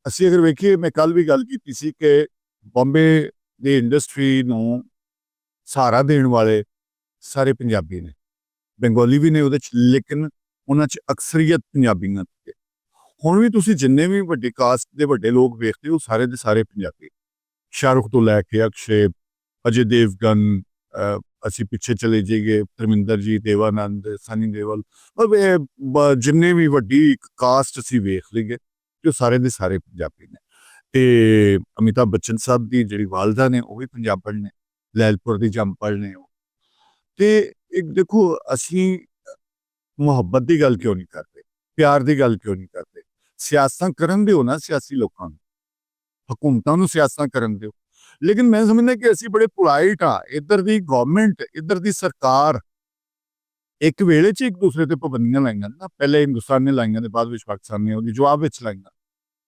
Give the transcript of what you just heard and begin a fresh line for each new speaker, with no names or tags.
ਅਸੀਂ ਅਗਰ ਵੇਖੀਏ, ਮੈਂ ਕੱਲ ਵੀ ਗੱਲ ਕੀਤੀ ਸੀ ਕਿ ਬੰਬੇ ਦੀ ਇੰਡਸਟਰੀ ਨੂੰ ਸਹਾਰਾ ਦੇਣ ਵਾਲੇ ਸਾਰੇ ਪੰਜਾਬੀ ਨੇ, ਬੰਗਾਲੀ ਵੀ ਨੇ ਉਹਦੇ ਚ, ਲੇਕਿਨ ਉਹਨਾਂ ਚ ਅਕਸਰੀਅਤ ਪੰਜਾਬੀਆਂ ਦੀ ਹੈ। ਹੁਣ ਵੀ ਤੁਸੀਂ ਜਿੰਨੇ ਵੀ ਵੱਡੀ ਕਾਸਟ ਦੇ ਵੱਡੇ ਲੋਕ ਵੇਖਦੇ ਹੋ, ਸਾਰੇ ਦੇ ਸਾਰੇ ਪੰਜਾਬੀ। ਸ਼ਾਹਰੁਖ ਤੋਂ ਲੈ ਕੇ ਅਕਸ਼ੇ, ਅਜੇ ਦੇਵਗਨ, ਅਸੀਂ ਪਿੱਛੇ ਚਲੇ ਜਾਈਏ, ਧਰਮਿੰਦਰ ਜੀ, ਦੇਵਾਨੰਦ, ਸਨੀ ਦੇਵਲ, ਜਿੰਨੇ ਵੀ ਵੱਡੀ ਕਾਸਟ ਅਸੀਂ ਵੇਖ ਲਈਏ, ਜੋ ਸਾਰੇ ਦੇ ਸਾਰੇ ਪੰਜਾਬੀ ਨੇ। ਤੇ ਅਮਿਤਾਭ ਬੱਚਨ ਸਾਹਿਬ ਦੀ ਜਿਹੜੀ ਵਾਲਦਾ ਨੇ, ਉਹ ਵੀ ਪੰਜਾਬਣ ਨੇ, ਲੈਲਪੁਰ ਦੀ ਜੰਮਪਲ ਨੇ ਉਹ। ਤੇ ਇੱਕ ਦੇਖੋ, ਅਸੀਂ ਮੁਹੱਬਤ ਦੀ ਗੱਲ ਕਿਉਂ ਨਹੀਂ ਕਰਦੇ, ਪਿਆਰ ਦੀ ਗੱਲ ਕਿਉਂ ਨਹੀਂ ਕਰਦੇ? ਸਿਆਸਤਾਂ ਕਰਨ ਦਿਓ ਨਾ ਸਿਆਸੀ ਲੋਕਾਂ ਨੂੰ, ਹਕੂਮਤਾਂ ਨੂੰ ਸਿਆਸਤਾਂ ਕਰਨ ਦਿਓ। ਲੇਕਿਨ ਮੈਂ ਸਮਝਦਾ ਕਿ ਅਸੀਂ ਬੜੇ ਪੁਲਾਈਟ ਆ, ਇੱਧਰ ਦੀ ਗਵਰਨਮੈਂਟ, ਇੱਧਰ ਦੀ ਸਰਕਾਰ ਇੱਕ ਵੇਲੇ 'ਚ ਇੱਕ ਦੂਸਰੇ ਤੇ ਪਾਬੰਦੀਆਂ ਲਾਈਆਂ ਨਾ, ਪਹਿਲੇ ਹਿੰਦੁਸਤਾਨ ਨੇ ਲਾਈਆਂ ਤੇ ਬਾਅਦ ਵਿੱਚ ਪਾਕਿਸਤਾਨ ਨੇ ਉਹਦੀ ਜਵਾਬ ਵਿੱਚ ਲਾਈਆਂ।